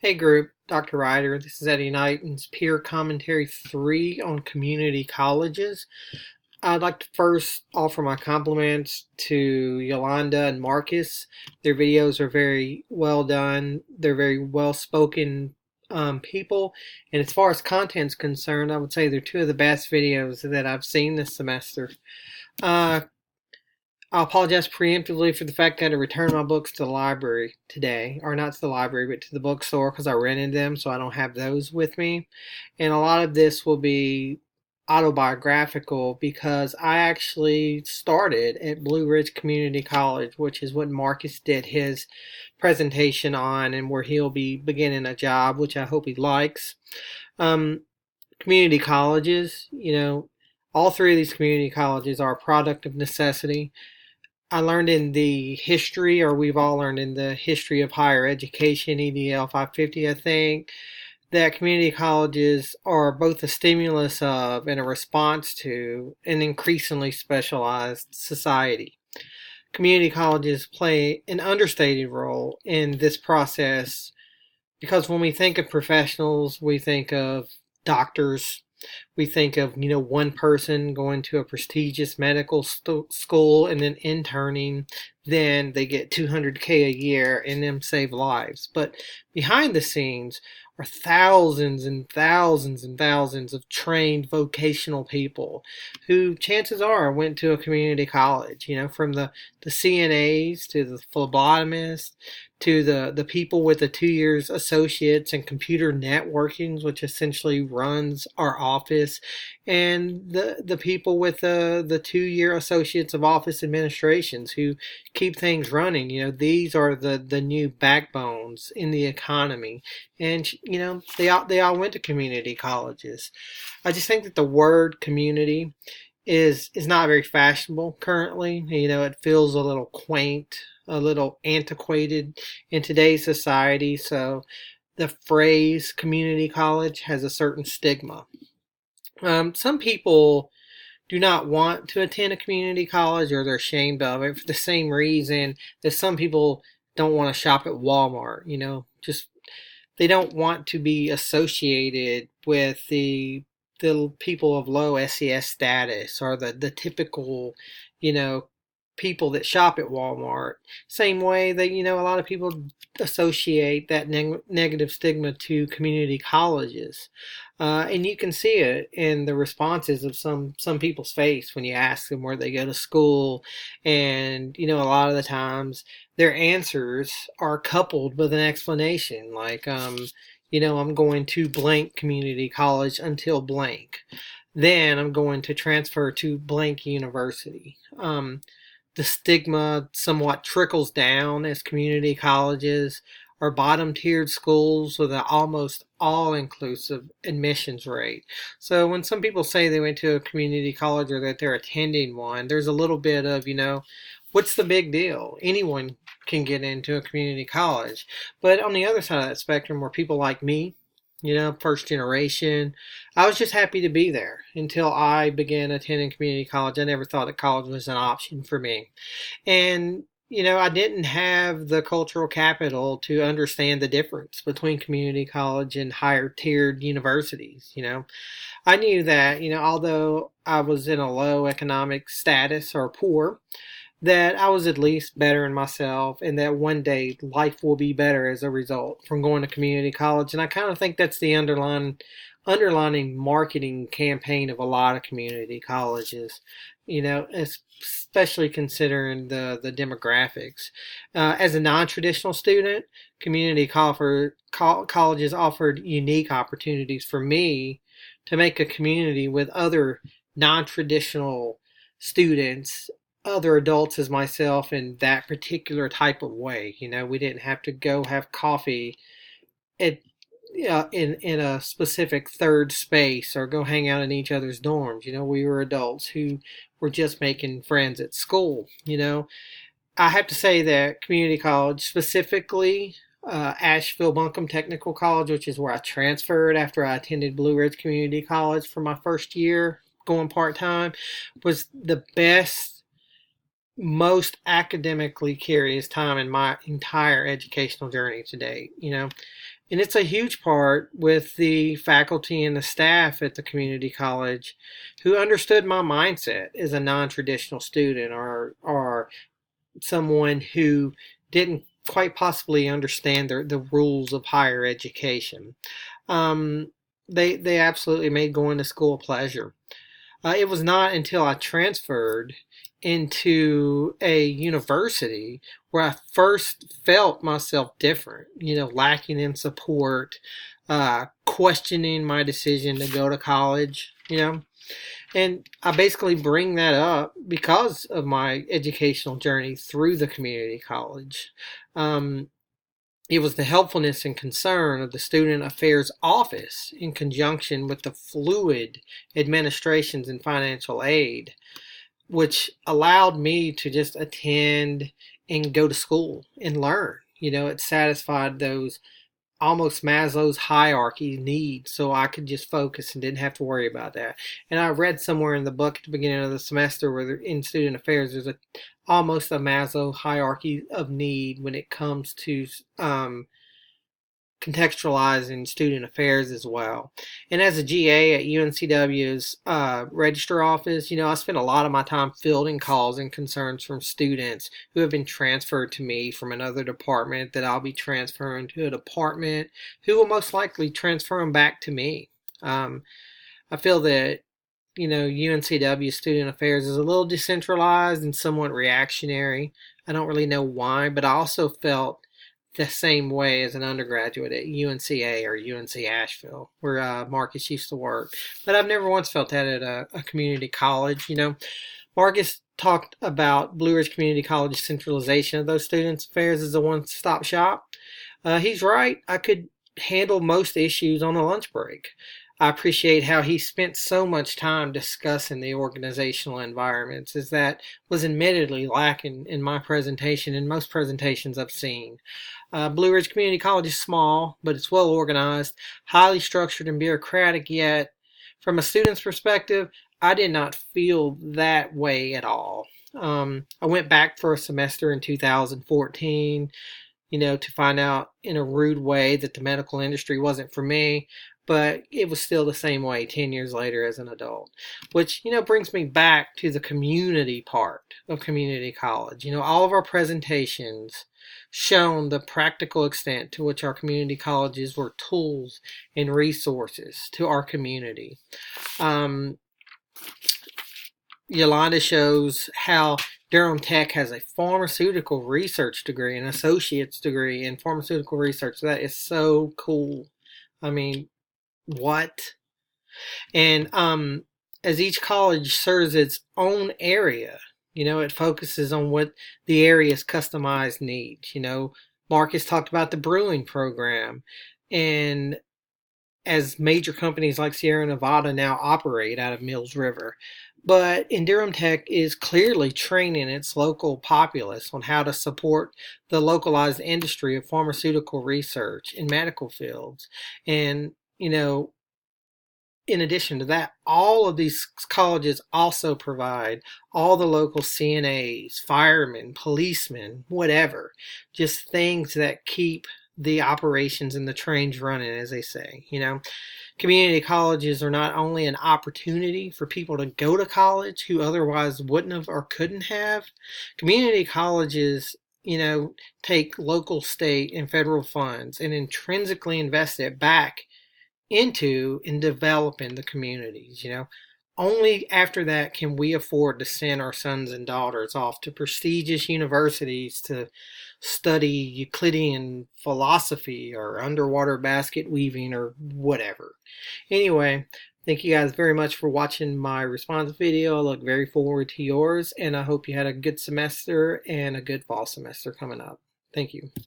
Hey group, Dr. Ryder. This is Eddie Knighton's Peer Commentary 3 on community colleges. I'd like to first offer my compliments to Yolanda and Marcus. Their videos are very well done. They're very well spoken people. And as far as content's concerned, I would say they're two of the best videos that I've seen this semester. Uh, I apologize preemptively for the fact that I had to return my books to the library today, or not to the library, but to the bookstore because I rented them, so I don't have those with me. And a lot of this will be autobiographical because I actually started at Blue Ridge Community College, which is what Marcus did his presentation on, and where he'll be beginning a job, which I hope he likes. Um, Community colleges, all three of these community colleges are a product of necessity. I learned in the history, or we've all learned in the history of higher education, EDL 550, I think, that community colleges are both a stimulus of and a response to an increasingly specialized society. Community colleges play an understated role in this process because when we think of professionals, we think of doctors, we think of one person going to a prestigious medical school and then interning, then they get 200K a year and them save lives. But behind the scenes are thousands and thousands and thousands of trained vocational people who chances are went to a community college, from the CNAs to the phlebotomists to the people with the 2 years associates in computer networking, which essentially runs our office, and the people with the 2 year associates of office administrations who keep things running. These are the new backbones in the economy, and they all went to community colleges. I just think that the word community is not very fashionable currently. It feels a little quaint, a little antiquated in today's society. So the phrase community college has a certain stigma. Some people do not want to attend a community college, or they're ashamed of it for the same reason that some people don't want to shop at Walmart. Just they don't want to be associated with the people of low SES status, or the typical, you know, people that shop at Walmart. Same way that, a lot of people associate that negative stigma to community colleges. And you can see it in the responses of some people's face when you ask them where they go to school. And, a lot of the times their answers are coupled with an explanation like, I'm going to blank community college until blank. Then I'm going to transfer to blank university. The stigma somewhat trickles down as community colleges are bottom tiered schools with an almost all inclusive admissions rate. So when some people say they went to a community college or that they're attending one, there's a little bit of, what's the big deal? Anyone can get into a community college. But on the other side of that spectrum were people like me, first generation. I was just happy to be there until I began attending community college. I never thought that college was an option for me. And, I didn't have the cultural capital to understand the difference between community college and higher tiered universities. I knew that, although I was in a low economic status or poor, that I was at least better in myself, and that one day life will be better as a result from going to community college. And I kind of think that's the underlining marketing campaign of a lot of community colleges, especially considering the demographics. As a non-traditional student, colleges offered unique opportunities for me to make a community with other non-traditional students, other adults as myself, in that particular type of way. We didn't have to go have coffee at in a specific third space or go hang out in each other's dorms. We were adults who were just making friends at school. I have to say that community college, specifically Asheville Buncombe Technical College, which is where I transferred after I attended Blue Ridge Community College for my first year going part time, was the best most academically curious time in my entire educational journey to date, And it's a huge part with the faculty and the staff at the community college who understood my mindset as a non-traditional student or someone who didn't quite possibly understand the rules of higher education. Um, they absolutely made going to school a pleasure. It was not until I transferred into a university where I first felt myself different, lacking in support, questioning my decision to go to college. And I basically bring that up because of my educational journey through the community college. Um, it was the helpfulness and concern of the Student Affairs Office in conjunction with the fluid administrations and financial aid, which allowed me to just attend and go to school and learn. It satisfied those almost Maslow's hierarchy needs, so I could just focus and didn't have to worry about that. And I read somewhere in the book at the beginning of the semester where in student affairs there's almost a Maslow hierarchy of need when it comes to contextualizing student affairs as well. And as a GA at UNCW's register office, I spent a lot of my time fielding calls and concerns from students who have been transferred to me from another department that I'll be transferring to a department who will most likely transfer them back to me. I feel that UNCW Student Affairs is a little decentralized and somewhat reactionary. I don't really know why, but I also felt the same way as an undergraduate at UNCA or UNC Asheville, where Marcus used to work. But I've never once felt that at a community college. Marcus talked about Blue Ridge Community College's centralization of those students' affairs as a one-stop shop. He's right. I could handle most issues on a lunch break. I appreciate how he spent so much time discussing the organizational environments, as that was admittedly lacking in my presentation and most presentations I've seen. Blue Ridge Community College is small, but it's well organized, highly structured and bureaucratic, yet from a student's perspective, I did not feel that way at all. I went back for a semester in 2014, to find out in a rude way that the medical industry wasn't for me, but it was still the same way 10 years later as an adult, which, brings me back to the community part of community college. All of our presentations shown the practical extent to which our community colleges were tools and resources to our community. Yolanda shows how Durham Tech has a pharmaceutical research degree, an associate's degree in pharmaceutical research. That is so cool. I mean, what? And as each college serves its own area, it focuses on what the area's customized needs. Marcus talked about the brewing program, and as major companies like Sierra Nevada now operate out of Mills River. But Durham Tech is clearly training its local populace on how to support the localized industry of pharmaceutical research in medical fields. And, in addition to that, all of these colleges also provide all the local CNAs, firemen, policemen, whatever, just things that keep the operations and the trains running, as they say. Community colleges are not only an opportunity for people to go to college who otherwise wouldn't have or couldn't have. Community colleges, take local, state, and federal funds and intrinsically invest it back into and developing the communities. Only after that can we afford to send our sons and daughters off to prestigious universities to study Euclidean philosophy or underwater basket weaving or whatever. Anyway, thank you guys very much for watching my response video. I look very forward to yours, and I hope you had a good semester and a good fall semester coming up. Thank you.